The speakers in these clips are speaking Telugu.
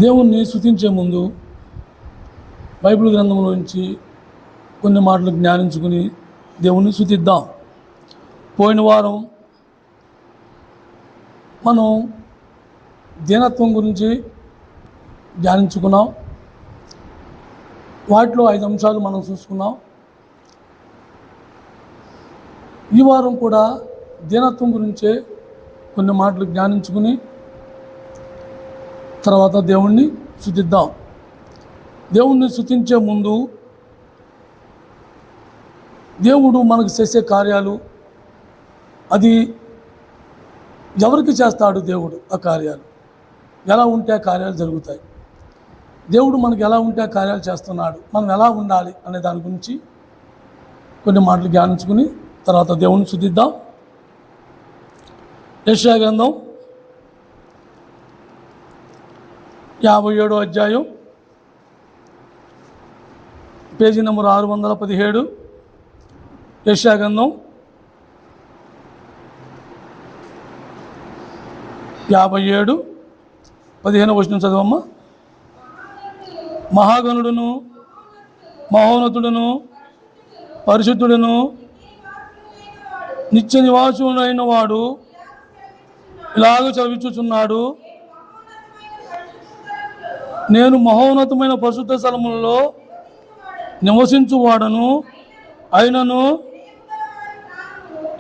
దేవుణ్ణి స్తుతించే ముందు బైబిల్ గ్రంథంలో నుంచి కొన్ని మాటలు జ్ఞానించుకుని దేవుణ్ణి స్తుతిద్దాం. పోయిన వారం మనం దీనత్వం గురించి ధ్యానించుకున్నాం. వాటిలో 5 అంశాలు మనం చూసుకున్నాం. ఈ వారం కూడా దీనత్వం గురించే కొన్ని మాటలు జ్ఞానించుకుని తర్వాత దేవుణ్ణి స్తుతిద్దాం. దేవుణ్ణి స్తుతించే ముందు దేవుడు మనకు చేసే కార్యాలు అది ఎవరికి చేస్తాడు? దేవుడు ఆ కార్యాలు ఎలా ఉంటే ఆ కార్యాలు జరుగుతాయి. దేవుడు మనకు ఎలా ఉంటే ఆ కార్యాలు చేస్తున్నాడు, మనం ఎలా ఉండాలి అనే దాని గురించి కొన్ని మాటలు ధ్యానించుకుని తర్వాత దేవుణ్ణి స్తుతిద్దాం. యెషయా గ్రంథం 57వ అధ్యాయం పేజీ నెంబర్ 617. యెషయా గ్రంథం 57:15 వచనం చదవమ్మా. మహాగణుడును మహోన్నతుడును పరిశుద్ధుడును నిత్య నివాసుడైన వాడు ఇలాగ చదివించుచున్నాడు, నేను మహోన్నతమైన పరిశుద్ధ స్థలములలో నివసించువాడను అయినను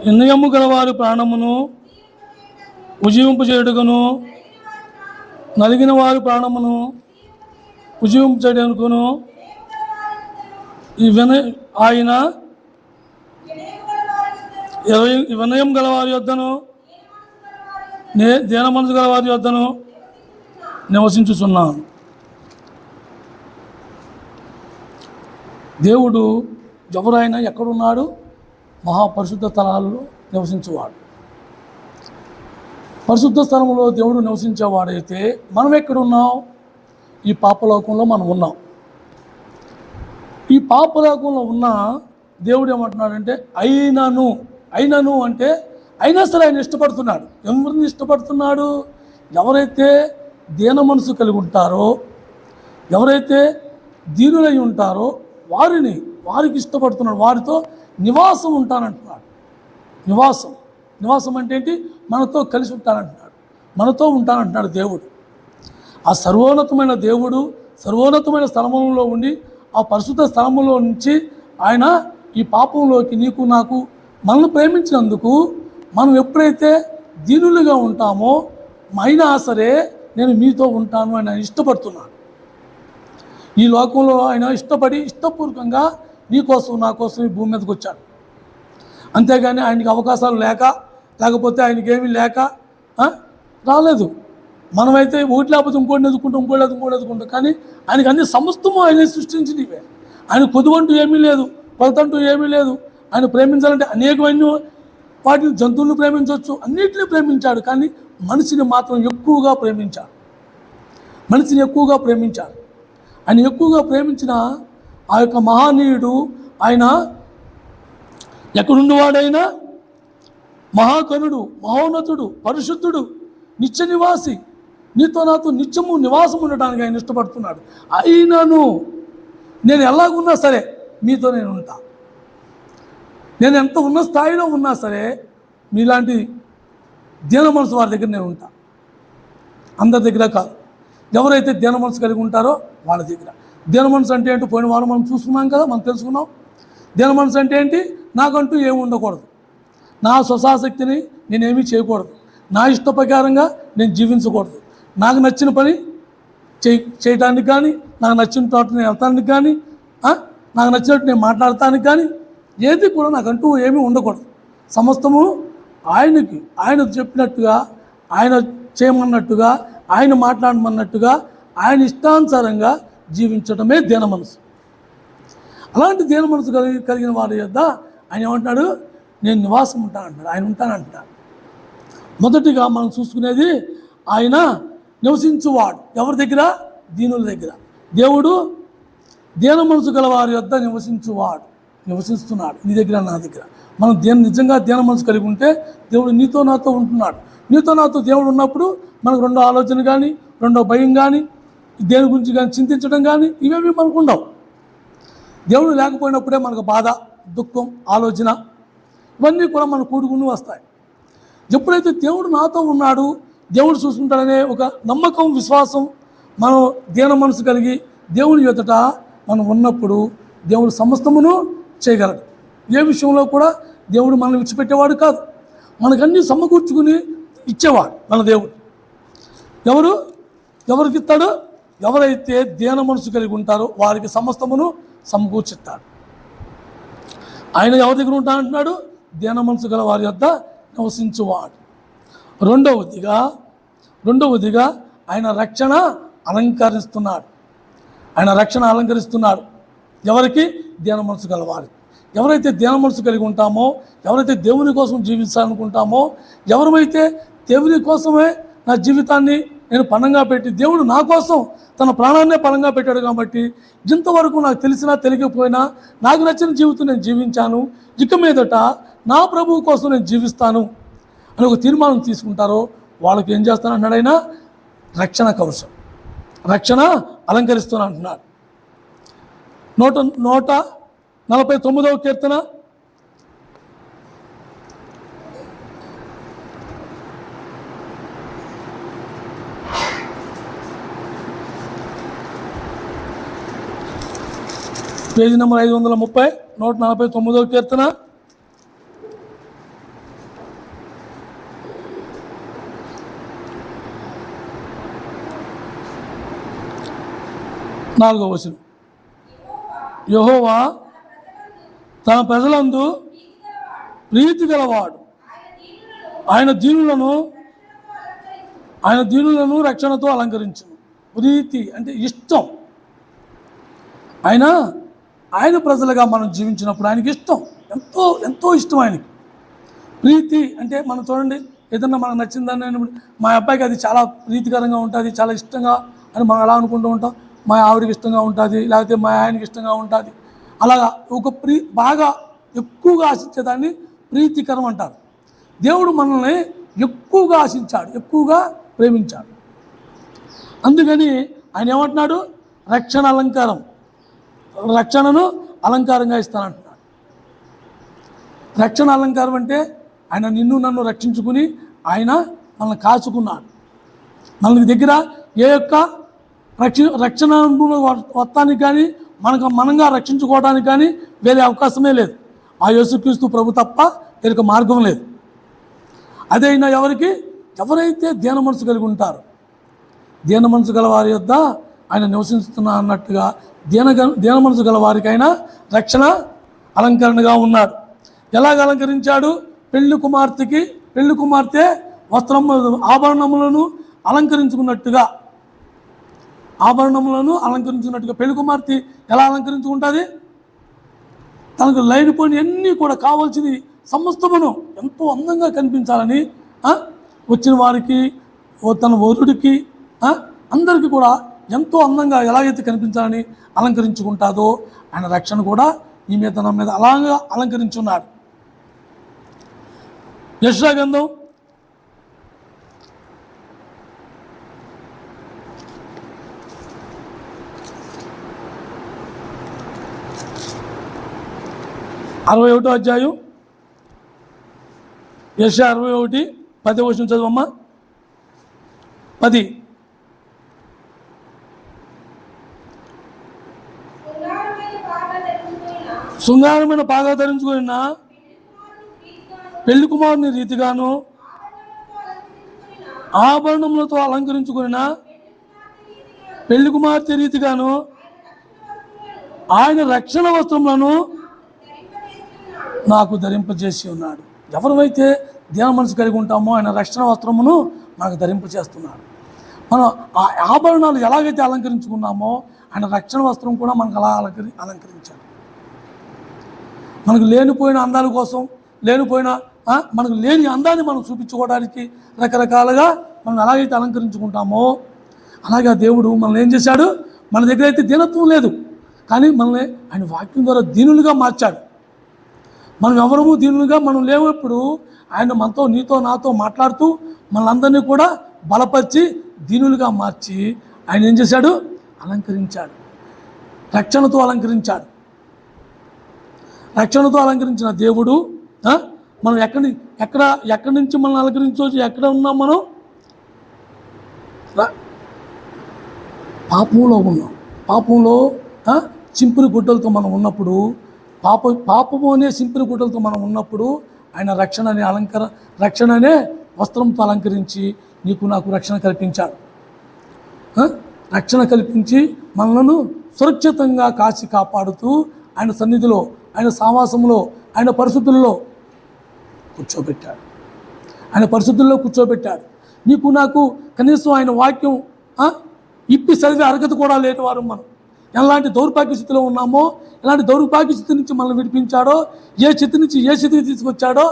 నిర్ణయము గలవారి ప్రాణమును ఉజ్జీవింపజేయుటకును నలిగిన వారి ప్రాణమును ఉజ్జీవింపజేయుటకును ఆయన వినయం గలవారి యొద్దను దీన మనసు గలవారి యొద్దను నివసించుచున్నాను. దేవుడు ఎవరైనా ఎక్కడున్నాడు? మహాపరిశుద్ధ స్థలాల్లో నివసించేవాడు. పరిశుద్ధ స్థలంలో దేవుడు నివసించేవాడైతే మనం ఎక్కడున్నాం? ఈ పాపలోకంలో మనం ఉన్నాం. ఈ పాపలోకంలో ఉన్న దేవుడు ఏమంటున్నాడంటే అయినను అంటే అయినా సరే ఆయన ఇష్టపడుతున్నాడు. ఎవరిని ఇష్టపడుతున్నాడు? ఎవరైతే దీన మనసు కలిగి ఉంటారో, ఎవరైతే దీనులై ఉంటారో వారికి ఇష్టపడుతున్నాడు. వారితో నివాసం ఉంటానంటున్నాడు. నివాసం అంటే ఏంటి? మనతో కలిసి ఉంటానంటున్నాడు, మనతో ఉంటానంటున్నాడు దేవుడు. ఆ సర్వోన్నతమైన దేవుడు సర్వోన్నతమైన స్థలములో ఉండి ఆ పరిశుద్ధ స్థలములో నుంచి ఆయన ఈ పాపంలోకి నీకు నాకు మనల్ని ప్రేమించినందుకు మనం ఎప్పుడైతే దీనులుగా ఉంటామో అయినా సరే నేను మీతో ఉంటాను అని ఆయన ఇష్టపడుతున్నాడు. ఈ లోకంలో ఆయన ఇష్టపూర్వకంగా నీ కోసం నా కోసం ఈ భూమి మీదకి వచ్చాడు. అంతేగాని ఆయనకి అవకాశాలు లేకపోతే ఆయనకి ఏమీ లేక రాలేదు. మనమైతే ఒకటి లేకపోతే ఇంకోటి ఎదుకుంటాం. కానీ ఆయనకి అన్ని సమస్తము ఆయన సృష్టించినవే. ఆయన కొదువంటూ ఏమీ లేదు, కొలతంటూ ఏమీ లేదు. ఆయన ప్రేమించాలంటే అనేకమైన వాటిని, జంతువులను ప్రేమించవచ్చు, అన్నిటినీ ప్రేమించాడు. కానీ మనిషిని మాత్రం ఎక్కువగా ప్రేమించాడు. ఆయన ఎక్కువగా ప్రేమించిన ఆ యొక్క మహానీయుడు ఆయన ఎక్కడున్నవాడైనా మహాకనుడు, మహోన్నతుడు, పరిశుద్ధుడు, నిత్య నివాసి, నీతో నాతో నిత్యము నివాసం ఉండటానికి ఆయన ఇష్టపడుతున్నాడు. అయినను నేను ఎలాగున్నా సరే మీతో నేను ఉంటా. నేను ఎంత ఉన్న స్థాయిలో ఉన్నా సరే మీలాంటి దీన మనసు వారి దగ్గర నేను ఉంటా. అందరి దగ్గర కాదు. ఎవరైతే దీన మనసు కలిగి ఉంటారో వాళ్ళ దగ్గర. దీన మనసు అంటే ఏంటో పోయిన వారం మనం చూసుకున్నాం కదా, మనం తెలుసుకున్నాం. దీన మనసు అంటే ఏంటి? నాకంటూ ఏమి ఉండకూడదు, నా స్వశాశక్తిని నేనేమీ చేయకూడదు, నా ఇష్ట ప్రకారంగా నేను జీవించకూడదు, నాకు నచ్చిన పని చేయటానికి కానీ, నాకు నచ్చిన చోట నేను వెళ్తానికి కానీ, నాకు నచ్చినట్టు నేను మాట్లాడటానికి కానీ ఏది కూడా నాకంటూ ఏమీ ఉండకూడదు. సమస్తము ఆయన చెప్పినట్టుగా, ఆయన చేయమన్నట్టుగా, ఆయన మాట్లాడమన్నట్టుగా, ఆయన ఇష్టానుసారంగా జీవించడమే దీన మనసు. అలాంటి దీన మనసు కలిగిన వారి యొద్ద ఆయన ఏమంటున్నాడు? నేను నివాసం ఉంటానంటున్నాడు. ఆయన ఉంటానంటున్నాడు. మొదటిగా మనం చూసుకునేది ఆయన నివసించువాడు. ఎవరి దగ్గర? దీనుల దగ్గర. దేవుడు దీన మనసు గల వారి యొద్ద నివసిస్తున్నాడు. నీ దగ్గర, నా దగ్గర. మనం నిజంగా దీన మనసు కలిగి ఉంటే దేవుడు నీతో నాతో ఉంటున్నాడు. నీతో నాతో దేవుడు ఉన్నప్పుడు మనకు రెండో ఆలోచన కానీ, రెండో భయం కానీ, దేని గురించి కానీ చింతించడం కానీ ఇవేవి మనకు ఉండవు. దేవుడు లేకపోయినప్పుడే మనకు బాధ, దుఃఖం, ఆలోచన ఇవన్నీ కూడా మన కూడుకుని వస్తాయి. ఎప్పుడైతే దేవుడు నాతో ఉన్నాడు, దేవుడు చూసుకుంటాడనే ఒక నమ్మకం, విశ్వాసం, మనం దీన మనసు కలిగి దేవుని ఎదుట మనం ఉన్నప్పుడు దేవుడు సమస్తమును చేయగలడు. ఏ విషయంలో కూడా దేవుడు మనల్ని విడిచిపెట్టేవాడు కాదు. మనకన్నీ సమకూర్చుకుని ఇచ్చేవాడు మన దేవుడు. ఎవరికి ఇస్తాడు? ఎవరైతే దీన మనసు కలిగి ఉంటారో వారికి సమస్తమును సమకూర్చిస్తాడు. ఆయన ఎవరి దగ్గర ఉంటానంటున్నాడు? దీన మనసు గల వారి వద్ద నివసించువాడు. రెండవదిగా ఆయన రక్షణ అలంకరిస్తున్నాడు. ఎవరికి? దీన మనసు గల వారికి. ఎవరైతే దీన మనసు కలిగి ఉంటామో, ఎవరైతే దేవుని కోసం జీవించాలనుకుంటామో, ఎవరైతే దేవుని కోసమే నా జీవితాన్ని నేను పణంగా పెట్టి, దేవుడు నా కోసం తన ప్రాణాన్నే పణంగా పెట్టాడు కాబట్టి ఇంతవరకు నాకు తెలిసినా తెలియకపోయినా నాకు నచ్చిన జీవితం నేను జీవించాను, ఇక మీదట నా ప్రభువు కోసం నేను జీవిస్తాను అని ఒక తీర్మానం తీసుకుంటారో వాళ్ళకి ఏం చేస్తానంటున్నాడు ఆయన? రక్షణ కవచం, రక్షణ అలంకరిస్తాను అంటున్నాడు. 149వ కీర్తన 530, 149వ కీర్తన 4వ వచనం. యెహోవా తన ప్రజలందు ప్రీతి గలవాడు, ఆయన దీనులను రక్షణతో అలంకరించును. ప్రీతి అంటే ఇష్టం. ఆయన ప్రజలుగా మనం జీవించినప్పుడు ఆయనకి ఇష్టం, ఎంతో ఎంతో ఇష్టం ఆయనకి. ప్రీతి అంటే మనం చూడండి, ఏదన్నా మనకు నచ్చిందని మా అబ్బాయికి అది చాలా ప్రీతికరంగా ఉంటుంది, చాలా ఇష్టంగా అని మనం ఎలా అనుకుంటూ ఉంటాం. మా ఆవిడకి ఇష్టంగా ఉంటుంది, లేకపోతే మా ఆయనకి ఇష్టంగా ఉంటుంది. అలాగా ఒక బాగా ఎక్కువగా ఆశించేదాన్ని ప్రీతికరం అంటారు. దేవుడు మనల్ని ఎక్కువగా ఆశించాడు, ఎక్కువగా ప్రేమించాడు. అందుకని ఆయన ఏమంటున్నాడు? రక్షణను అలంకారంగా ఇస్తానంటున్నాడు. రక్షణ అలంకారం అంటే ఆయన నిన్ను నన్ను రక్షించుకుని ఆయన మనల్ని కాచుకున్నాడు. మన దగ్గర ఏ యొక్క రక్షణ వస్తానికి కానీ మనంగా రక్షించుకోవడానికి కానీ వేరే అవకాశమే లేదు. ఆ యేసుక్రీస్తు ప్రభు తప్ప వేరొక మార్గం లేదు. అదైనా ఎవరైతే దీన మనసు కలిగి ఉంటారో, దీన మనసు గల వారి యొద్ద ఆయన నివసిస్తున్నా అన్నట్టుగా దీన మనసు గల వారికైనా రక్షణ అలంకరణగా ఉన్నాడు. ఎలాగ అలంకరించాడు? పెళ్లి కుమార్తె ఆభరణములను అలంకరించుకున్నట్టుగా పెళ్లి కుమార్తె ఎలా అలంకరించుకుంటుంది? తనకు లేనిపోయిన అన్నీ కూడా కావాల్సింది సమస్తమును ఎంతో అందంగా కనిపించాలని వచ్చిన వారికి, తన వరుడికి, అందరికీ కూడా ఎంతో అందంగా ఎలాగైతే కనిపించాలని అలంకరించుకుంటాదో ఆయన రక్షణ కూడా ఈ మీద నా మీద అలాగా అలంకరించున్నాడు. యెషయా గ్రంథం 61వ అధ్యాయం, యెషయా 61, 10వ వచనం చదవమ్మా. 10. శృంగారమైన పాగా ధరించుకున్న పెళ్లి కుమారుని రీతిగాను, ఆభరణములతో అలంకరించుకున్న పెళ్లి కుమార్తె రీతిగాను ఆయన రక్షణ వస్త్రములను నాకు ధరింపజేసి ఉన్నాడు. ఎవరైతే దీన మనసు కలిగి ఉంటామో ఆయన రక్షణ వస్త్రమును నాకు ధరింపజేస్తున్నాడు. మనం ఆ ఆభరణాలు ఎలాగైతే అలంకరించుకున్నామో ఆయన రక్షణ వస్త్రం కూడా మనకు అలా అలంకరించాడు. మనకు లేనిపోయిన అందాల కోసం, మనకు లేని అందాన్ని మనం చూపించుకోవడానికి రకరకాలుగా మనం ఎలాగైతే అలంకరించుకుంటామో అలాగే దేవుడు మనల్ని ఏం చేశాడు? మన దగ్గర అయితే దీనత్వం లేదు, కానీ మనల్ని ఆయన వాక్యం ద్వారా దీనులుగా మార్చాడు. మనం ఎవరము దీనులుగా మనం లేనప్పుడు ఆయన మనతో, నీతో, నాతో మాట్లాడుతూ మనందరినీ కూడా బలపరిచి దీనులుగా మార్చి ఆయన ఏం చేశాడు? అలంకరించాడు, రక్షణతో అలంకరించాడు. రక్షణతో అలంకరించిన దేవుడు మనం ఎక్కడి నుంచి మనం అలంకరించవచ్చు? ఎక్కడ ఉన్నాం మనం? పాపంలో ఉన్నాం. పాపంలో చింపుని గుడ్డలతో మనం ఉన్నప్పుడు, పాపము అనే చింపుని గుడ్డలతో మనం ఉన్నప్పుడు ఆయన రక్షణ అనే వస్త్రంతో అలంకరించి నీకు నాకు రక్షణ కల్పించాడు. రక్షణ కల్పించి మనలను సురక్షితంగా కాచి కాపాడుతూ ఆయన సన్నిధిలో, ఆయన సావాసంలో, ఆయన పరిశుద్ధుల్లో కూర్చోబెట్టాడు. ఆయన పరిశుద్ధుల్లో కూర్చోబెట్టాడు. నీకు నాకు కనీసం ఆయన వాక్యం ఇప్పి చదివే అర్హత కూడా లేని వారు మనం. ఎలాంటి దౌర్భాగ్య స్థితిలో ఉన్నామో, ఎలాంటి దౌర్భాగ్య స్థితి నుంచి మనల్ని విడిపించాడో, ఏ స్థితి నుంచి ఏ స్థితికి తీసుకొచ్చాడో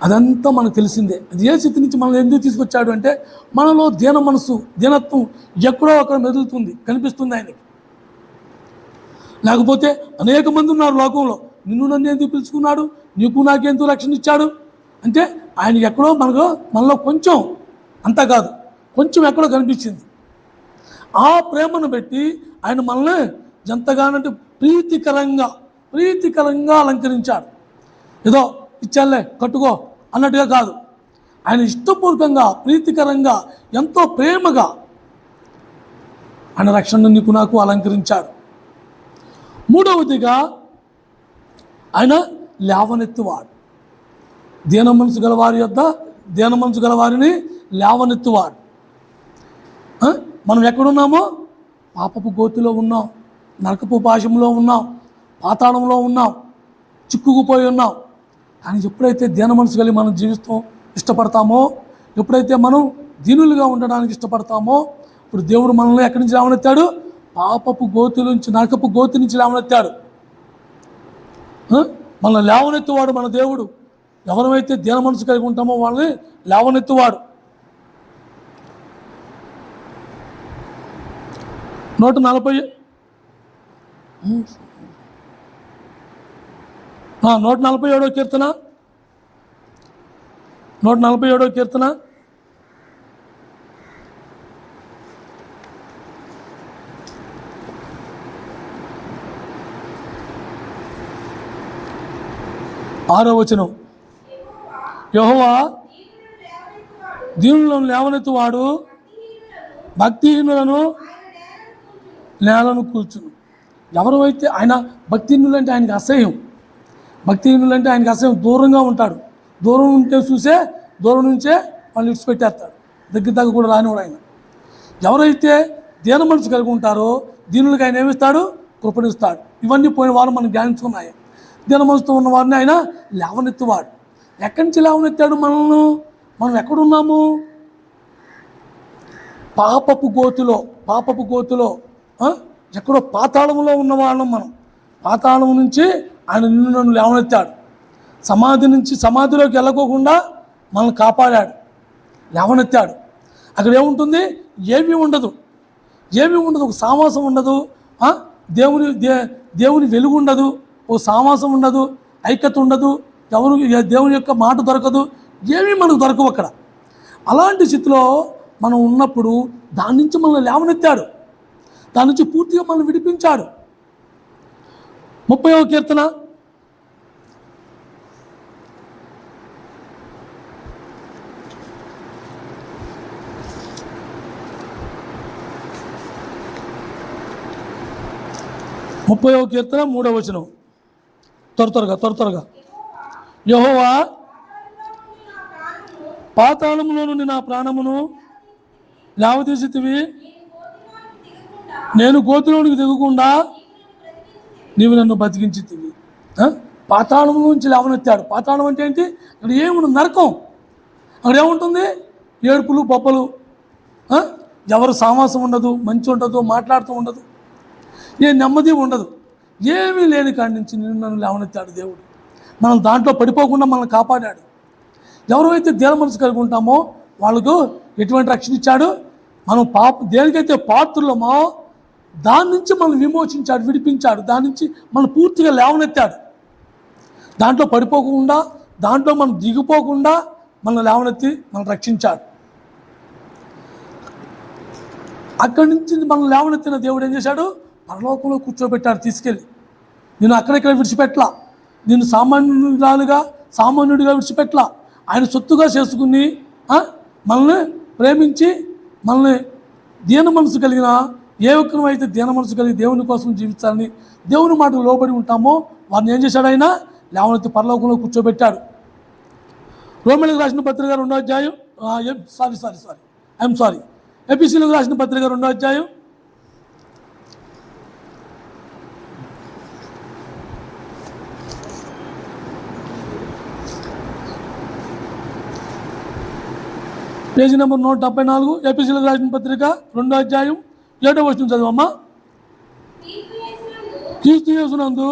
అదంతా మనకు తెలిసిందే. అది ఏ స్థితి నుంచి మనల్ని ఎందుకు తీసుకొచ్చాడు అంటే, మనలో దీన మనసు, దీనత్వం ఎక్కడో అక్కడ మెదులుతుంది, కనిపిస్తుంది ఆయనకి. లేకపోతే అనేక మంది ఉన్నారు లోకంలో, నిన్ను నన్ను ఎందుకు పిలుచుకున్నాడు, నీకు నాకెందుకు రక్షణ ఇచ్చాడు అంటే, ఆయన ఎక్కడో మనలో కొంచెం, అంతా కాదు, కొంచెం ఎక్కడో కనిపించింది. ఆ ప్రేమను బట్టి ఆయన మనల్ని ఎంతగానంటే ప్రీతికరంగా అలంకరించాడు. ఏదో ఇచ్చాలే కట్టుకో అన్నట్టుగా కాదు, ఆయన ఇష్టపూర్వకంగా, ప్రీతికరంగా, ఎంతో ప్రేమగా ఆయన రక్షణ నీకు నాకు అలంకరించాడు. మూడవదిగా ఆయన లేవనెత్తువాడు. దీన మనసు గలవారిని లేవనెత్తువాడు. మనం ఎక్కడున్నామో? పాపపు గోతిలో ఉన్నాం, నరకపు పాశంలో ఉన్నాం, పాతాళంలో ఉన్నాం, చిక్కుకుపోయి ఉన్నాం. కానీ ఎప్పుడైతే దీన మనసు కలిగి మనం జీవిస్తాం ఇష్టపడతామో, ఎప్పుడైతే మనం దీనులుగా ఉండడానికి ఇష్టపడతామో, ఇప్పుడు దేవుడు మనల్ని ఎక్కడి నుంచి లేవనెత్తాడు? పాపపు గోతి నుంచి, నరకపు గోతి నుంచి లేవనెత్తాడు. మనల్ని లేవనెత్తువాడు మన దేవుడు. ఎవరైతే దీన మనసు కలిగి ఉంటామో వాళ్ళని లేవనెత్తువాడు. 147వ కీర్తన 147వ కీర్తన 6వ వచనం. యెహోవా దీనులను లేవనెత్తువాడు, భక్తిహీనులను నేలను కూల్చును. ఎవరైతే ఆయన భక్తిహీనులు అంటే ఆయనకి అసహ్యం. భక్తిహీనులు అంటే ఆయనకి అసహ్యం. దూరంగా ఉంటాడు. దూరం నుంచే వాళ్ళు ఇడిచిపెట్టేస్తాడు. దగ్గర కూడా రానివాడు ఆయన. ఎవరైతే దీన మనసు కలిగి ఉంటారో దీనులకు ఆయన ఏమిస్తాడు? కృపణిస్తాడు. ఇవన్నీ పోయిన వారు మనం ధ్యానించుకున్నాయి. దీన మనసుతో ఉన్న వారిని ఆయన లేవనెత్తువాడు. ఎక్కడి నుంచి లేవనెత్తాడు మనల్ని? మనం ఎక్కడున్నాము? పాపపు గోతులో ఎక్కడో పాతాళంలో ఉన్న వాళ్ళం మనం. పాతాళం నుంచి ఆయన నన్ను లేవనెత్తాడు. సమాధిలోకి వెళ్ళకోకుండా మనల్ని కాపాడాడు, లేవనెత్తాడు. అక్కడ ఏముంటుంది? ఏమీ ఉండదు. ఒక సావాసం ఉండదు, దేవుని వెలుగు ఉండదు, ఓ సావాసం ఉండదు, ఐక్యత ఉండదు, దేవుని యొక్క మాట దొరకదు, ఏమీ మనకు దొరకవు అక్కడ. అలాంటి స్థితిలో మనం ఉన్నప్పుడు దాని నుంచి మనల్ని లేవనెత్తాడు, దాని నుంచి పూర్తిగా మనల్ని విడిపించాడు. 30వ కీర్తన 3వ వచనం. త్వరగా. యెహోవా పాతాళంలో నుండి నా ప్రాణమును లేవదీసితివి, నేను గోతిలోనికి దిగకుండా నీవు నన్ను బతికించితివి. పాతాళం నుంచి లేవనెత్తాడు. పాతాళం అంటే ఏంటి? అక్కడ ఏముండదు, నరకం. అక్కడ ఏముంటుంది? ఏడుపులు, బొబ్బలు, ఎవరు సావాసం ఉండదు, మంచి ఉండదు, మాట్లాడుతూ ఉండదు, ఏ నెమ్మది ఉండదు, ఏమీ లేని కాడి నుంచి నన్ను లేవనెత్తాడు దేవుడు. మనం దాంట్లో పడిపోకుండా మనల్ని కాపాడాడు. ఎవరైతే దీన మనసు కలిగి ఉంటామో వాళ్ళకు ఎటువంటి రక్షణ ఇచ్చాడు? మనం దేనికైతే పాత్రలమో దాని నుంచి మనం విమోచించాడు, విడిపించాడు. దాని నుంచి మనం పూర్తిగా లేవనెత్తాడు. దాంట్లో పడిపోకుండా, దాంట్లో మనం దిగిపోకుండా మనం లేవనెత్తి మనం రక్షించాడు. అక్కడి నుంచి మనం లేవనెత్తిన దేవుడు ఏం చేశాడు? పరలోకంలో కూర్చోబెట్టాడు తీసుకెళ్ళి. నేను అక్కడెక్కడ విడిచిపెట్టలా, నేను సామాన్యుడిగా విడిచిపెట్టలా. ఆయన సొత్తుగా చేసుకుని మనల్ని ప్రేమించి, మనల్ని దీన మనసు కలిగిన ఏ ఒక్కరు అయితే దీన మనసు కలిగి దేవుని కోసం జీవించాలని దేవుని మాటకు లోబడి ఉంటామో వారిని ఏం చేశాడు? ఆయన లేవనెత్తి పరలోకంలో కూర్చోబెట్టాడు. రోమీయులకు రాసిన పత్రిక 2వ అధ్యాయం ఎఫెసీయులకు రాసిన పత్రిక 2వ అధ్యాయం 174 ఎఫెసీయులకు రాసిన పత్రిక 2వ అధ్యాయం 7వ వచనం చదవమ్మా. క్రీస్తు యేసునందు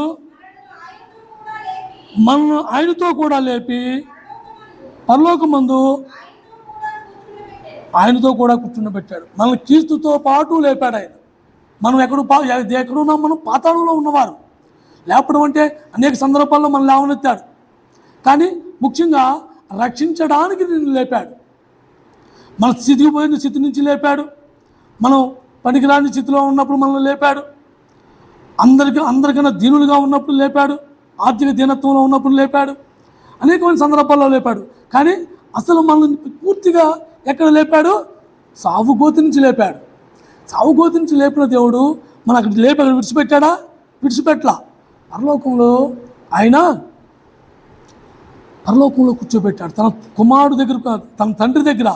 మనల్ని ఆయనతో కూడా లేపి పరలోకమందు ఆయనతో కూడా కూర్చుండబెట్టాడు. మనల్ని క్రీస్తుతో పాటు లేపాడు ఆయన. మనం ఎక్కడున్నాం? మనం పాతాళంలో ఉన్నవారు. లేపడం అంటే అనేక సందర్భాల్లో మనం లేవనెత్తాడు, కానీ ముఖ్యంగా రక్షించడానికి నిన్ను లేపాడు. మన స్థితికి పోయిన స్థితి నుంచి లేపాడు. మనం పనికిరాని స్థితిలో ఉన్నప్పుడు మనల్ని లేపాడు. అందరికన్నా దీనులుగా ఉన్నప్పుడు లేపాడు. ఆర్థిక దీనత్వంలో ఉన్నప్పుడు లేపాడు. అనేకమైన సందర్భాల్లో లేపాడు. కానీ అసలు మనల్ని పూర్తిగా ఎక్కడ లేపాడు? సావుగోతి నుంచి లేపాడు. సావుగోతి నుంచి లేపిన దేవుడు మన అక్కడ విడిచిపెట్టాడా? విడిచిపెట్టలా. పరలోకంలో కూర్చోబెట్టాడు. తన కుమారుడు దగ్గర, తన తండ్రి దగ్గర,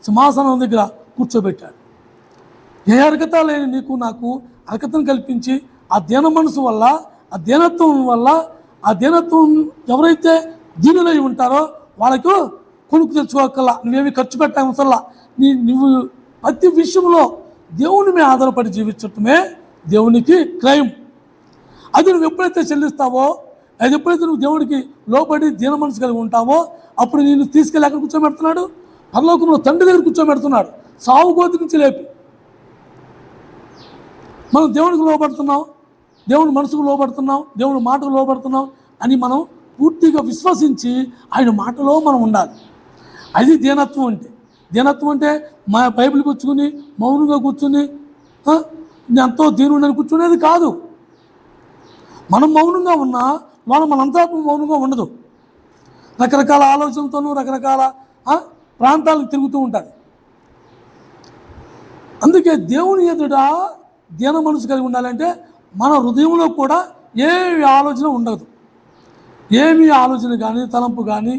సింహాసనం దగ్గర కూర్చోబెట్టాడు. ఏ అర్హత లేని నీకు నాకు అర్హతను కల్పించి ఆ దీన మనసు వల్ల, ఆ దీనత్వం వల్ల, ఆ దీనత్వం ఎవరైతే దీనులై ఉంటారో వాళ్ళకు కొనుక్కు తెచ్చుకోకల్లా, నువ్వేమి ఖర్చు పెట్టవసరలా. నువ్వు ప్రతి విషయంలో దేవుని మీద ఆధారపడి జీవించటమే దేవునికి క్రయం. అది నువ్వు ఎప్పుడైతే చెల్లిస్తావో, అది ఎప్పుడైతే నువ్వు దేవుడికి లోబడి దీన మనసు కలిగి ఉంటావో అప్పుడు నేను తీసుకెళ్ళి ఎక్కడ కూర్చోబెడుతున్నాడు? పరలోకంలో తండ్రి దగ్గర కూర్చోబెడుతున్నాడు. సావుగోతి నుంచి లేపి మనం దేవుడికి లోబడుతున్నాం, దేవుని మనసుకు లోబడుతున్నాం, దేవుని మాటకు లోబడుతున్నాం అని మనం పూర్తిగా విశ్వసించి ఆయన మాటలో మనం ఉండాలి. అది దీనత్వం అంటే. దీనత్వం అంటే మా బైబిల్ కూర్చుని మౌనంగా కూర్చుని ఎంతో దీనుడని కూర్చునేది కాదు. మనం మౌనంగా ఉన్నా లోన మనంతా మౌనంగా ఉండదు. రకరకాల ఆలోచనలతోనూ రకరకాల ప్రాంతాలకు తిరుగుతూ ఉంటుంది. అందుకే దేవుని ఎదుట దీన మనసు కలిగి ఉండాలంటే మన హృదయంలో కూడా ఏ ఆలోచన ఉండదు. ఏమీ ఆలోచన కానీ, తలంపు కానీ,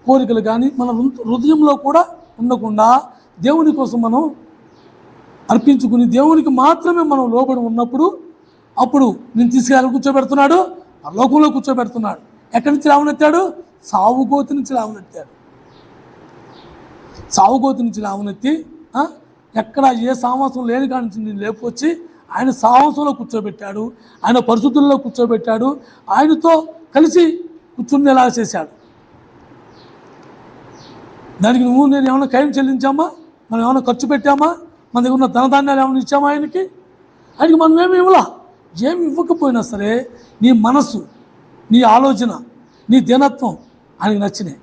కోరికలు కానీ మన హృదయంలో కూడా ఉండకుండా దేవుని కోసం మనం అర్పించుకుని దేవునికి మాత్రమే మనం లోబడి ఉన్నప్పుడు అప్పుడు నేను తీసుకెళ్ళి కూర్చోబెడుతున్నాడు, పరలోకంలో కూర్చోబెడుతున్నాడు. ఎక్కడి నుంచి లేవనెత్తాడు? సావుగోతి నుంచి లేవనెత్తాడు. సావుగోతి నుంచి లేవనెత్తి ఎక్కడ ఏ సావాసం లేని కాడి నుంచి నేను లేపుకొచ్చి ఆయన సావాసంలో కూర్చోబెట్టాడు. ఆయన పరిశుద్ధుల్లో కూర్చోబెట్టాడు. ఆయనతో కలిసి కూర్చుండేలా చేశాడు. దానికి నేను ఏమైనా ఖయం చెల్లించామా? మనం ఏమైనా ఖర్చు పెట్టామా? మన దగ్గర ఉన్న ధనధాన్యాలు ఏమైనా ఇచ్చామా ఆయనకి మనం ఏమి ఇవ్వలా. ఏమి ఇవ్వకపోయినా సరే నీ మనసు, నీ ఆలోచన, నీ దీనత్వం ఆయనకి నచ్చినాయి.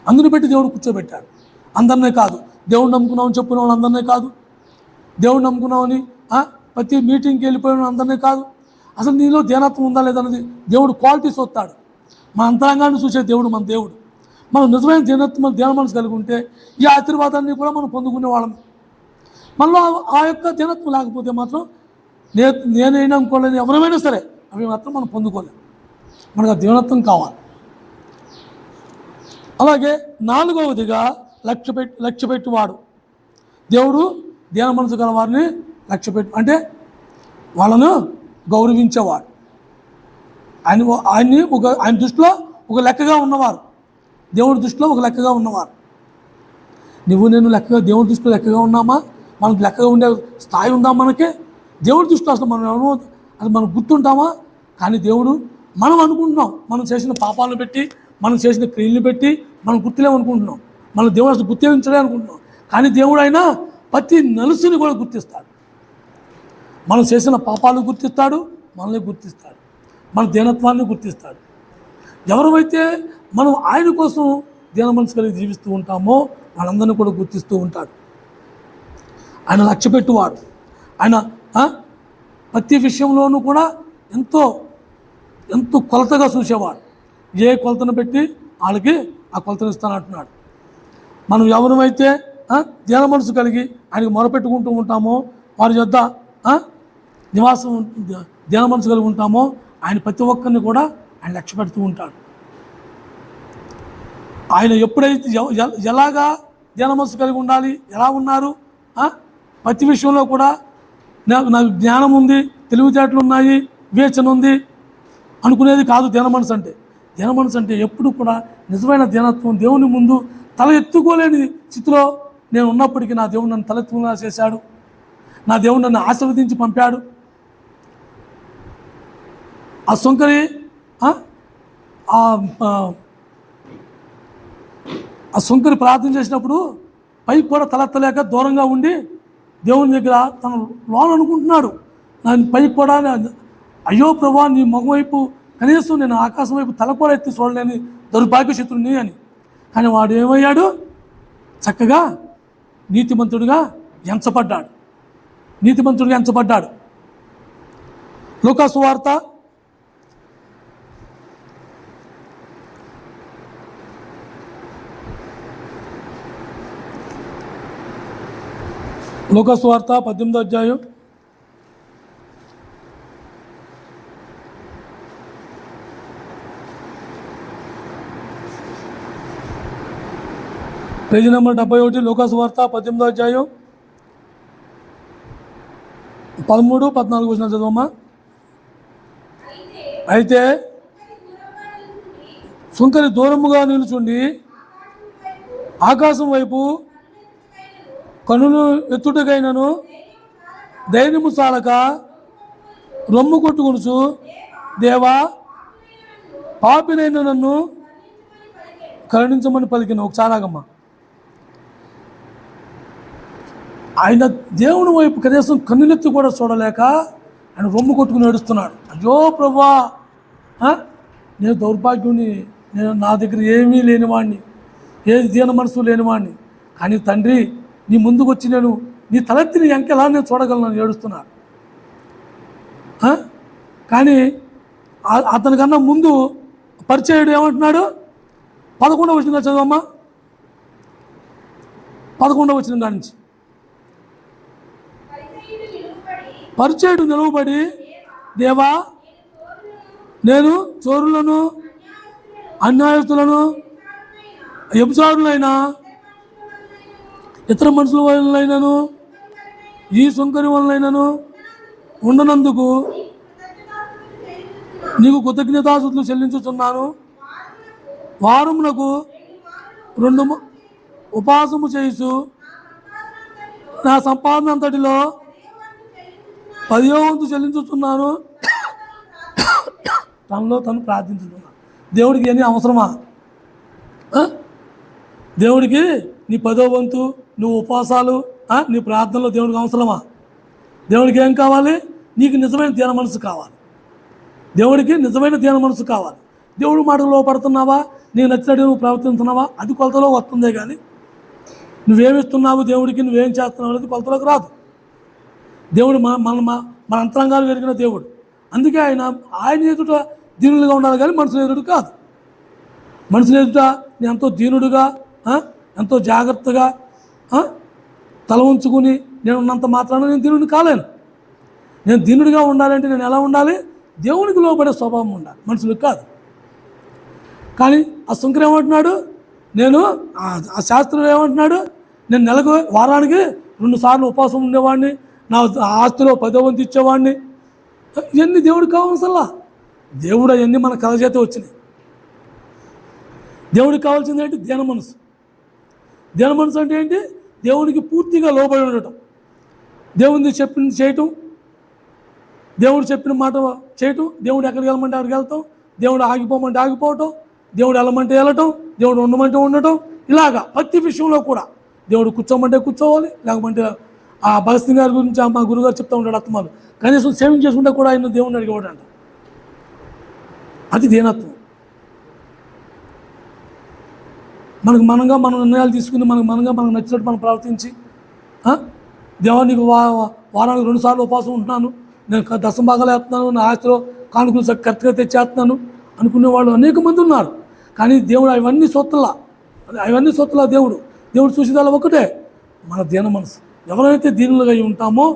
అందుని పెట్టి దేవుడు కూర్చోబెట్టాడు. అందరినే కాదు, దేవుడు నమ్ముకున్నామని చెప్పుకున్న వాళ్ళు అందరినీ కాదు, దేవుడు నమ్ముకున్నామని ప్రతి మీటింగ్కి వెళ్ళిపోయిన అందరినీ కాదు. అసలు నీలో దీనత్వం ఉందా లేదన్నది దేవుడు క్వాలిటీస్ వస్తాడు. మన అంతరంగాన్ని చూసే దేవుడు మన దేవుడు. మనం నిజమైన దీనత్వం, దీన మనసు కలిగి ఉంటే ఈ ఆశీర్వాదాన్ని కూడా మనం పొందుకునే వాళ్ళం. మనలో ఆ యొక్క దీనత్వం లేకపోతే మాత్రం నేనైనా అనుకోలేని ఎవరైనా సరే అవి మాత్రం మనం పొందుకోలేం. మనకు ఆ దీనత్వం కావాలి. అలాగే 4వదిగా లక్ష్యపెట్టువాడు. దేవుడు దీన మనసు గల వారిని అంటే వాళ్ళను గౌరవించేవాడు. ఆయన దృష్టిలో ఒక లెక్కగా ఉన్నవారు, దేవుడి దృష్టిలో ఒక లెక్కగా ఉన్నవారు. నేను లెక్కగా దేవుడి దృష్టిలో లెక్కగా ఉన్నామా? మనకు లెక్కగా ఉండే స్థాయి ఉందా మనకి? దేవుడి దృష్టిలో అసలు మనం ఏమో అది మనకు గుర్తుంటామా? కానీ దేవుడు మనం అనుకుంటున్నాం, మనం చేసిన పాపాలను పెట్టి, మనం చేసిన క్రియలను పెట్టి మనం గుర్తులేమనుకుంటున్నాం. మన దేవుడు అసలు గుర్తించలే అనుకుంటున్నాం. కానీ దేవుడు అయినా ప్రతి నలుసుని కూడా గుర్తిస్తాడు. మనం చేసిన పాపాలు గుర్తిస్తాడు, మనల్ని గుర్తిస్తాడు, మన దీనత్వాన్ని గుర్తిస్తాడు. ఎవరైతే మనం ఆయన కోసం దీన మనసు కలిగి జీవిస్తూ ఉంటామో వాళ్ళందరినీ కూడా గుర్తిస్తూ ఉంటాడు. ఆయన లక్ష్య పెట్టువాడు. ఆయన ప్రతి విషయంలోనూ కూడా ఎంతో ఎంతో కొలతగా చూసేవాడు. ఏ కొలతను పెట్టి వాళ్ళకి ఆ కొలతను ఇస్తానంటున్నాడు. మనం ఎవరైతే ధ్యాన మనసు కలిగి ఆయనకు మొరపెట్టుకుంటూ ఉంటామో, వారి యొద్ద నివాసం ధ్యాన మనసు కలిగి ఉంటామో, ఆయన ప్రతి ఒక్కరిని కూడా ఆయన లక్ష్య పెడుతూ ఉంటాడు. ఆయన ఎప్పుడైతే ఎలాగా ధ్యాన మనసు కలిగి ఉండాలి, ఎలా ఉన్నారు, ప్రతి విషయంలో కూడా నాకు జ్ఞానం ఉంది, తెలివితేటలు ఉన్నాయి, వివేచన ఉంది అనుకునేది కాదు ధ్యాన మనసు అంటే. ధ్యాన మనసు అంటే ఎప్పుడు కూడా నిజమైన ధ్యానత్వం, దేవుని ముందు తల ఎత్తుకోలేని స్థితిలో నేను ఉన్నప్పటికీ నా దేవుడు నన్ను తలెత్తుకునేలా చేశాడు, నా దేవుడు నన్ను ఆశీర్వదించి పంపాడు. ఆ సుంకరి ఆ సుంకరి ప్రార్థన చేసినప్పుడు పైకి కూడా తలెత్తలేక దూరంగా ఉండి దేవుని దగ్గర తన లోన్ అనుకుంటున్నాడు. నేను పైకి కూడా అయ్యో ప్రభా నీ మొగం వైపు కనీసం నేను ఆకాశం వైపు తల కూడా ఎత్తి చూడలేని దౌర్భాగ్యశత్రుని అని. కానీ వాడు ఏమయ్యాడు? చక్కగా నీతిమంతుడిగా ఎంచబడ్డాడు. నీతిమంతుడిగా ఎంచబడ్డాడు. లూకా సువార్త 18వ అధ్యాయం పేజీ నెంబర్ 71. లూకా సువార్త 18వ అధ్యాయం 13, 14 వచ్చిన చదవమ్మా. అయితే సుంకరి దూరముగా నిలుచుండి ఆకాశం వైపు కనులు ఎత్తుటకైనను ధైర్యము చాలక రొమ్ము కొట్టుకొనుచు, దేవా పాపినైన నన్ను కరుణించమని పలికిన. ఒకసారి ఆగమ్మా. ఆయన దేవుని వైపు కనీసం కన్నులెత్తి కూడా చూడలేక ఆయన రొమ్ము కొట్టుకుని ఏడుస్తున్నాడు. అయ్యో ప్రభా, నేను దౌర్భాగ్యుని, నేను నా దగ్గర ఏమీ లేనివాడిని, ఏది దీన మనసు లేనివాడిని. కానీ తండ్రి నీ ముందుకు వచ్చి నేను నీ తలెత్తిని ఎంకెలా నేను చూడగలను ఏడుస్తున్నాడు. కానీ అతనికన్నా ముందు పరిచయుడు ఏమంటున్నాడు? 11వ వచనం చదవమ్మా. 11వ వచనం కాడి నుంచి. పరిచయుడు నిలవబడి, దేవా నేను చోరులను, అన్యాయస్తులను, వ్యభిచారులైనా, ఇతర మనుషుల వలనైనను, ఈ సుంకరి వలనైనను ఉండనందుకు నీకు కృతజ్ఞతాస్తుతులు చెల్లించుచున్నాను. వారమునకు 2 ఉపవాసము చేయిచు నా సంపాదన అంతటిలో 10వ వంతు చెల్లించుతున్నాను. తనలో తను ప్రార్థించుతున్నాను. దేవుడికి ఏమీ అవసరమా? దేవుడికి నీ 10వ వంతు, నువ్వు ఉపవాసాలు, నీ ప్రార్థనలో దేవుడికి అవసరమా? దేవుడికి ఏం కావాలి? నీకు నిజమైన ధ్యాన మనసు కావాలి. దేవుడికి నిజమైన ధ్యాన మనసు కావాలి. దేవుడి మాటలు లోపడుతున్నావా, నీకు నచ్చినట్టు నువ్వు ప్రవర్తిస్తున్నావా, అది కొలతలో వస్తుందే. కానీ నువ్వేమిస్తున్నావు దేవుడికి, నువ్వేం చేస్తున్నావు అనేది కొలతలోకి రాదు. దేవుడు మన అంతరంగాలు పెరిగిన దేవుడు. అందుకే ఆయన ఎదుట దీనులుగా ఉండాలి, కానీ మనుషుల ఎదుట కాదు. మనుషుల ఎదుట నేను ఎంతో దీనుడుగా, ఎంతో జాగ్రత్తగా తల ఉంచుకుని నేను ఉన్నంత మాత్రాన నేను దీనుడిని కాలేను. నేను దీనుడిగా ఉండాలంటే నేను ఎలా ఉండాలి? దేవునికి లోపడే స్వభావం ఉండాలి, మనుషులకు కాదు. కానీ ఆ సుంకరి ఏమంటున్నాడు? నేను ఆ శాస్త్రుడు ఏమంటున్నాడు? నేను వారానికి 2 సార్లు ఉపవాసం ఉండేవాడిని, నా ఆస్తిలో 10వ వంతు ఇచ్చేవాడిని. ఇవన్నీ దేవుడికి కావాల్సల్లా. దేవుడు అవన్నీ మన కళ చేత వచ్చినాయి. దేవుడికి కావాల్సింది ఏంటి? ధ్యాన మనసు. ధ్యాన మనసు అంటే ఏంటి? దేవునికి పూర్తిగా లోబడి ఉండటం, దేవుడిని చెప్పింది చేయటం, దేవుడు చెప్పిన మాట చేయటం, దేవుడు ఎక్కడికి వెళ్ళమంటే అక్కడికి వెళ్తాం, దేవుడు ఆగిపోమంటే ఆగిపోవటం, దేవుడు వెళ్ళమంటే వెళ్ళటం, దేవుడు ఉండమంటే ఉండటం. ఇలాగా ప్రతి విషయంలో కూడా దేవుడు కూర్చోమంటే కూర్చోవాలి, లేకపోతే ఆ భగత్ సింగ్ గారి గురించి మా గురుగారు చెప్తూ ఉంటాడు అత్తమాలు, కనీసం సేవింగ్ చేసుకుంటే కూడా ఆయన దేవుడిని అడిగేవాడు అంట. అది దీనత్వం. మనకు మనంగా మనం నిర్ణయాలు తీసుకుని మనకు నచ్చినట్టు మనం ప్రవర్తించి దేవా నీకు వారానికి 2 సార్లు ఉపవాసం ఉంటున్నాను, నేను దశమ భాగాలు వేస్తున్నాను, నా ఆస్తిలో కానుకలు కరెక్ట్గా తెచ్చేస్తున్నాను అనుకునే వాళ్ళు అనేక మంది ఉన్నారు. కానీ దేవుడు అవన్నీ సొత్తులా దేవుడు చూసేదాళ్ళు ఒకటే, మన దీన మనసు. ఎవరైతే దీనులుగా అయి ఉంటామో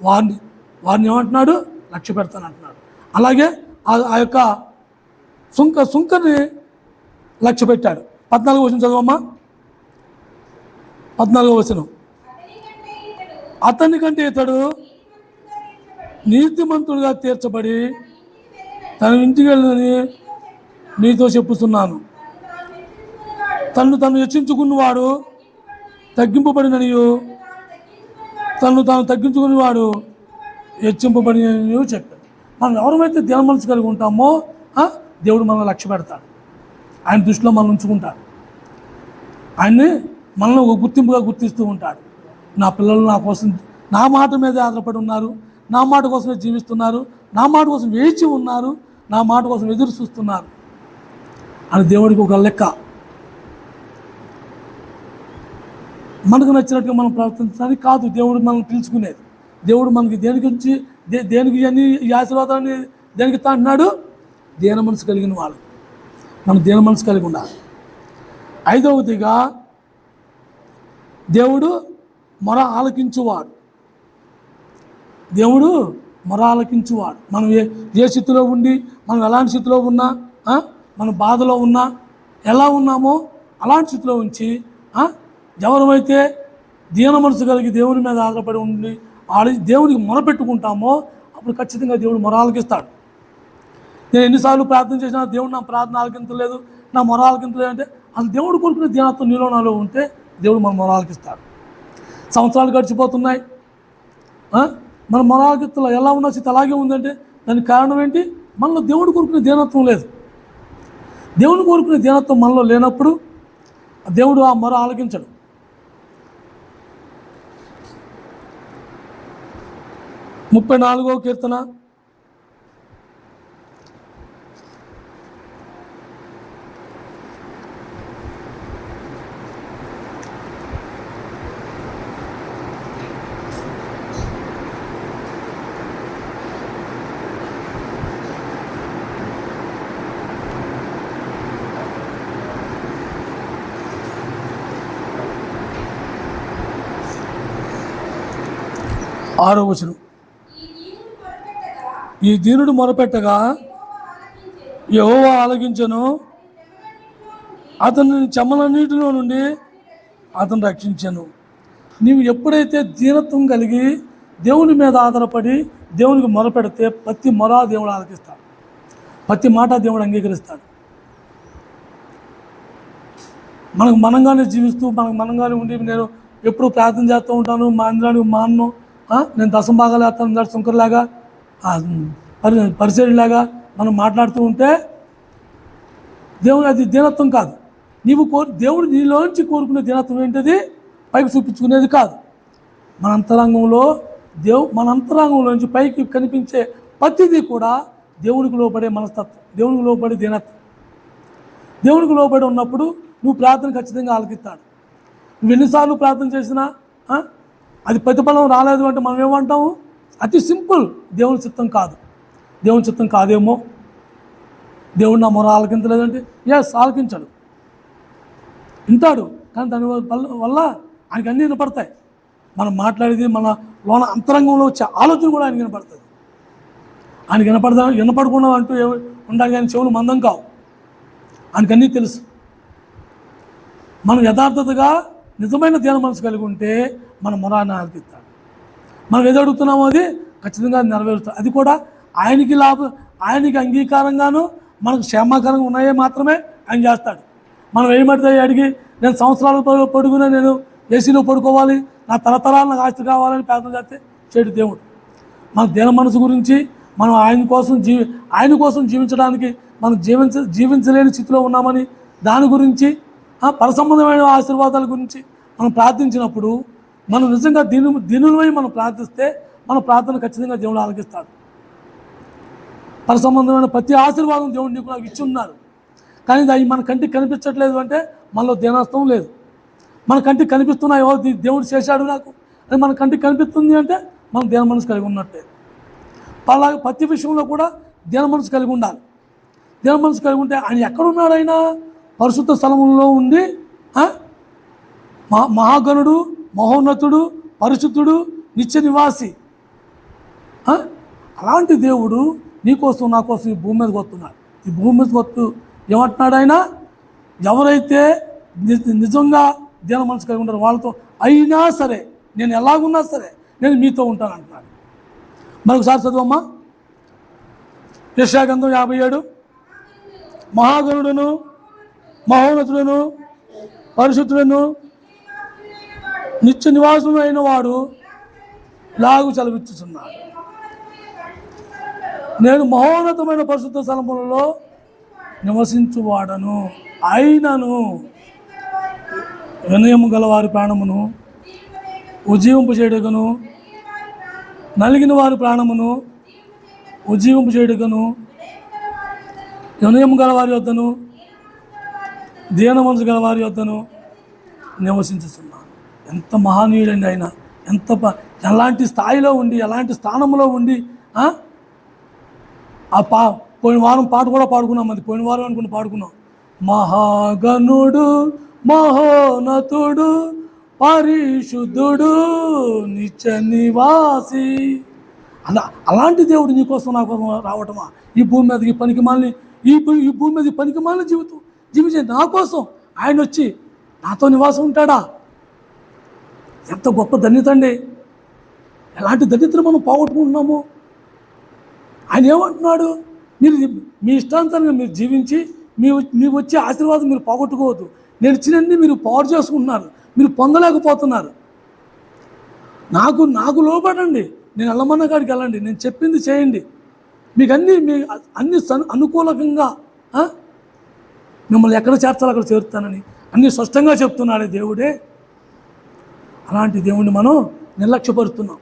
వారిని ఏమంటున్నాడు, లక్ష్య పెడతానంటున్నాడు. అలాగే ఆ యొక్క సుంకని లక్ష్య పెట్టాడు. 14వ వచనం చదవమ్మా. 14వ వచనం. అతని కంటే ఇతడు నీతిమంతుడిగా తీర్చబడి తన ఇంటికి వెళ్ళని నీతో చెప్పుతున్నాను. తను హెచ్చించుకున్నవాడు తగ్గింపబడిననియు, తను తాను తగ్గించుకునేవాడు హెచ్చింపబడిననియు చెప్పాడు. మనం ఎవరైతే దేవ మనసు కలిగి ఉంటామో దేవుడు మనల్ని లక్ష్య పెడతాడు, ఆయన దృష్టిలో మనం ఉంచుకుంటాడు, ఆయన్ని మనల్ని ఒక గుర్తింపుగా గుర్తిస్తూ ఉంటాడు. నా పిల్లలు నా కోసం నా మాట మీద ఆధారపడి ఉన్నారు, నా మాట కోసమే జీవిస్తున్నారు, నా మాట కోసం వేచి ఉన్నారు, నా మాట కోసం ఎదురు చూస్తున్నారు అని దేవుడికి ఒక లెక్క. మనకు నచ్చినట్టుగా మనం ప్రవర్తించడానికి కాదు దేవుడు మనల్ని పిలుచుకునేది. దేవుడు మనకి దేనికి అన్ని ఈ ఆశీర్వాదాన్ని దేనికి ఇస్తా అంటున్నాడు, దీన మనసు కలిగిన వాళ్ళు. మనం దీన మనసు కలిగి ఉండాలి. 5వదిగా దేవుడు మొర ఆలకించువాడు. దేవుడు మొర ఆలకించువాడు. మనం ఏ స్థితిలో ఉండి, మనం ఎలాంటి స్థితిలో ఉన్నా, మనం బాధలో ఉన్నా, ఎలా ఉన్నామో అలాంటి స్థితిలో ఉంచి ఎవరైతే దీన మనసు కలిగి దేవుని మీద ఆధారపడి ఉండి దేవునికి మొరపెట్టుకుంటామో అప్పుడు ఖచ్చితంగా దేవుడు మొర ఆలకిస్తాడు. నేను ఎన్నిసార్లు ప్రార్థన చేసినా దేవుడు నా ప్రార్థన ఆలకించలేదు, నా మొర ఆలకించలేదు అంటే అసలు దేవుడు కోరుకునే దీనత్వం నీలో నాలో ఉంటే దేవుడు మన మొర ఆలకిస్తాడు. సంవత్సరాలు గడిచిపోతున్నాయి, మన మొర ఆలకిస్తలో ఎలా ఉన్న స్థితి అలాగే ఉందంటే దానికి కారణం ఏంటి? మనలో దేవుడు కోరుకునే దీనత్వం లేదు. దేవుని కోరుకునే దీనత్వం మనలో లేనప్పుడు దేవుడు ఆ మొర ఆలకించడు. 34వ కీర్తన. ఆరో వచనం. ఈ దీనుడు మొరపెట్టగా యెహోవా ఆలకించెను, అతని చెమలన్నిటిలో నుండి అతను రక్షించెను. నీవు ఎప్పుడైతే దీనత్వం కలిగి దేవుని మీద ఆధారపడి దేవునికి మొరపెడితే ప్రతి మొర దేవుడు ఆలకిస్తాడు, ప్రతి మాట దేవుడు అంగీకరిస్తాడు. మనంగానే జీవిస్తూ మనంగానే ఉండి నేను ఎప్పుడు ప్రార్థన చేస్తూ ఉంటాను, మా అందరానికి మా అన్ను నేను దశమ భాగాలు వేస్తాను శంకర్లాగా పరిచర్లాగా మనం మాట్లాడుతూ ఉంటే దేవుడు అది దీనత్వం కాదు. దేవుడు నీలోంచి కోరుకునే దీనత్వం ఏంటిది? పైకి చూపించుకునేది కాదు. మన అంతరంగంలోంచి పైకి కనిపించే ప్రతిదీ కూడా దేవునికి లోపడే మనస్తత్వం, దేవునికి లోపడే దీనత్వం. దేవునికి లోపడి ఉన్నప్పుడు నువ్వు ప్రార్థన ఖచ్చితంగా ఆలకిస్తాడు. నువ్వు ఎన్నిసార్లు ప్రార్థన చేసినా అది ప్రతిఫలం రాలేదు అంటే మనం ఏమంటాము? అతి సింపుల్, దేవుని చిత్తం కాదు, దేవుని చిత్తం కాదేమో, దేవుడు నా మొర ఆలకించలేదంటే ఆలకించాడు, వింటాడు. కానీ దాని వల్ల ఆయనకి అన్నీ వినపడతాయి. మనం మాట్లాడేది మన లోన అంతరంగంలో వచ్చే ఆలోచన కూడా ఆయనకి వినపడుతుంది. ఆయనకి వినపడకుండా అంటూ ఉండాలి, కానీ చెవులు మందం కావు, ఆయనకి అన్నీ తెలుసు. మనం యథార్థతగా నిజమైన ధ్యాన మనసు కలిగి ఉంటే మన మొరాన్ని ఆలకిస్తాడు. మనం ఏది అడుగుతున్నామో అది ఖచ్చితంగా నెరవేరుతాడు. అది కూడా ఆయనకి అంగీకారంగాను మనకు క్షేమకరంగా ఉన్నాయే మాత్రమే ఆయన చేస్తాడు. మనం ఏమంటే అడిగి నేను సంవత్సరాలు పొడుగునే నేను ఏసీలో పడుకోవాలి, నా తరతరాలు నాకు ఆస్తి కావాలని ప్రార్థన చేస్తే చేయడు దేవుడు. మన ధ్యాన మనసు గురించి మనం ఆయన కోసం జీవించడానికి మనం జీవించలేని స్థితిలో ఉన్నామని దాని గురించి పరసంబంధమైన ఆశీర్వాదాల గురించి మనం ప్రార్థించినప్పుడు మనం నిజంగా దీనులమై మనం ప్రార్థిస్తే మన ప్రార్థన ఖచ్చితంగా దేవుడు ఆలకిస్తాడు. పరసంబంధమైన ప్రతి ఆశీర్వాదం దేవుడు నీకు నాకు ఇచ్చి ఉన్నారు, కానీ అవి మన కంటికి కనిపించట్లేదు అంటే మనలో దీనత్వం లేదు. మన కంటికి కనిపిస్తున్నాయో దేవుడు చేశాడు నాకు అది మన కంటికి కనిపిస్తుంది అంటే మనం ధ్యాన మనసు కలిగి ఉన్నట్టే. అలాగే ప్రతి విషయంలో కూడా ధ్యాన మనసు కలిగి ఉండాలి. ధ్యాన మనసు కలిగి ఉంటే ఆయన ఎక్కడున్నాడు? ఆయన పరిశుద్ధ స్థలములో ఉండి మహాగణుడు, మహోన్నతుడు, పరిశుద్ధుడు, నిత్య నివాసి. అలాంటి దేవుడు నీకోసం నా కోసం ఈ భూమి మీదకి వస్తున్నాడు. ఈ భూమి మీదకి వస్తూ ఏమంటున్నాడు ఆయన? ఎవరైతే నిజంగా ధ్యాన మనసు కలిగి ఉంటారో వాళ్ళతో అయినా సరే, నేను ఎలాగున్నా సరే నేను మీతో ఉంటాను అంటున్నాడు. మరొకసారి చదువమ్మా. యెషయా గ్రంథం 57. మహాగణుడును, మహోన్నతుడును, పరిశుద్ధుడును, నిత్య నివాసుడు అయిన వాడు లాగు చలవిచ్చుచున్నాడు. నేను మహోన్నతమైన పరిశుద్ధ స్థలములలో నివసించువాడను, అయినను వినయము గలవారి ప్రాణమును ఉజ్జీవింపచేయుటకును, నలిగిన వారి ప్రాణమును ఉజ్జీవింపచేయుటకును, వినయము గలవారి వద్దను, దీన మనసు గలవారి వద్దను నివసించుతున్నాను. ఎంత మహానీయుడండి ఆయన! ఎలాంటి స్థాయిలో ఉండి, ఎలాంటి స్థానంలో ఉండి పోయిన వారం పాట కూడా పాడుకున్నాం. అది పోయిన వారం అనుకుని పాడుకున్నాం. మహాగణుడు, మహోన్నతుడు, పరిశుద్ధుడు, నిత్య నివాసి. అలాంటి దేవుడు నీకోసం నా కోసం రావటమా? ఈ భూమి మీదకి పనికి మాలిని ఈ భూమి మీద పనికి మాలిన జీవించే నా కోసం ఆయన వచ్చి నాతో నివాసం ఉంటాడా? ఎంత గొప్ప ధన్యత అండి! ఎలాంటి ధన్యతను మనం పోగొట్టుకుంటున్నాము. ఆయన ఏమంటున్నాడు? మీరు మీ ఇష్టానుసారంగా మీరు జీవించి మీకు వచ్చే ఆశీర్వాదం మీరు పోగొట్టుకోవద్దు. నేను ఇచ్చినన్ని మీరు పాడు చేసుకుంటున్నారు, మీరు పొందలేకపోతున్నారు. నాకు లోపడండి, నేను వెళ్ళమన్న కాడికి వెళ్ళండి, నేను చెప్పింది చేయండి, మీకు అన్ని అనుకూలంగా మిమ్మల్ని ఎక్కడ చేర్చాలో అక్కడ చేరుతానని అన్ని స్పష్టంగా చెప్తున్నాడే దేవుడే. అలాంటి దేవుడిని మనం నిర్లక్ష్యపరుస్తున్నాం.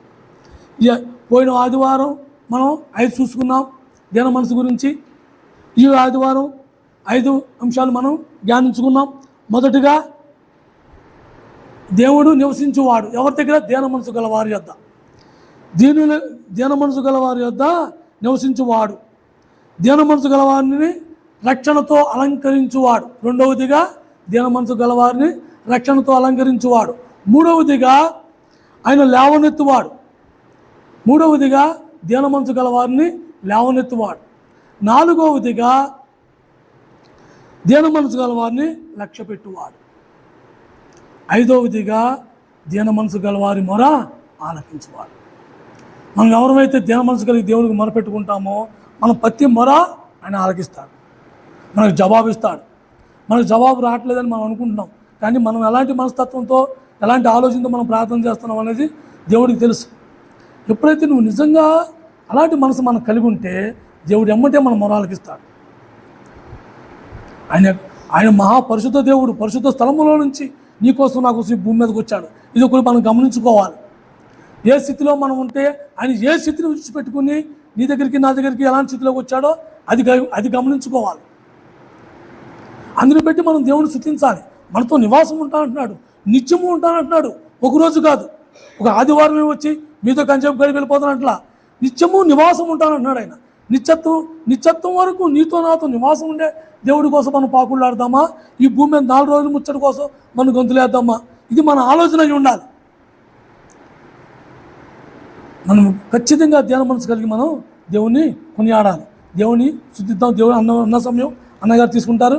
పోయిన ఆదివారం మనం 5 చూసుకున్నాం ధ్యాన మనసు గురించి. ఈ ఆదివారం 5 అంశాలు మనం ధ్యానించుకున్నాం. మొదటిగా, దేవుడు నివసించువాడు ఎవరి దగ్గర? ధ్యాన మనసు గల వారి యొద్ద. ధ్యాన మనసు గల వారి యొద్ద నివసించువాడు, ధ్యాన మనసు గలవారిని రక్షణతో అలంకరించువాడు. రెండవదిగా, ధ్యాన మనసు గలవారిని రక్షణతో అలంకరించువాడు. మూడవదిగా, ఆయన లేవనెత్తువాడు. మూడవదిగా, ధ్యాన మనసు గలవారిని లేవనెత్తువాడు. నాలుగవదిగా, ధ్యాన మనసు గలవారిని లక్ష్య పెట్టువాడు. ఐదవదిగా, ధ్యాన మనసు గలవారి మొర ఆలకించువాడు. మనం ఎవరైతే ధ్యాన మనసు కలిగి దేవుడికి మొరపెట్టుకుంటామో మనం ప్రతి మొర ఆయన ఆలకిస్తాడు, మనకు జవాబిస్తాడు. మనకు జవాబు రావట్లేదని మనం అనుకుంటున్నాం, కానీ మనం ఎలాంటి మనస్తత్వంతో, ఎలాంటి ఆలోచనతో మనం ప్రార్థన చేస్తున్నాం అనేది దేవుడికి తెలుసు. ఎప్పుడైతే నువ్వు నిజంగా అలాంటి మనసు మనం కలిగి ఉంటే దేవుడు ఎమ్మటే మన మొర ఆలకిస్తాడు. ఆయన మహాపరిశుద్ధ దేవుడు, పరిశుద్ధ స్థలములో నుంచి నీకోసం నా కోసం ఈ భూమి మీదకి వచ్చాడు. ఇది కూడా మనం గమనించుకోవాలి. ఏ స్థితిలో మనం ఉంటే ఆయన ఏ స్థితిని విడిచిపెట్టుకుని నీ దగ్గరికి నా దగ్గరికి ఎలాంటి స్థితిలోకి వచ్చాడో అది గమనించుకోవాలి. అందుని బట్టి మనం దేవుని స్తుతించాలి. మనతో నివాసం ఉంటానంటున్నాడు, నిత్యము ఉంటానంటున్నాడు. ఒకరోజు కాదు, ఒక ఆదివారమే వచ్చి మీతో కంచెపు గడికి వెళ్ళిపోతానట్లా నిత్యము నివాసం ఉంటానంటున్నాడు ఆయన. నిత్యత్వం వరకు నీతో నాతో నివాసం ఉండే దేవుడి కోసం మనం పాకుళ్ళాడదామా? ఈ భూమి మీద 4 రోజులు ముచ్చటి కోసం మనం గొంతులేద్దామా? ఇది మన ఆలోచన అయి ఉండాలి. మనం ఖచ్చితంగా ధ్యాన మనసు కలిగి మనం దేవుణ్ణి కొనియాడాలి, దేవుని స్తుతిద్దాం. దేవుడు అన్న సమయం అన్నగారు తీసుకుంటారు.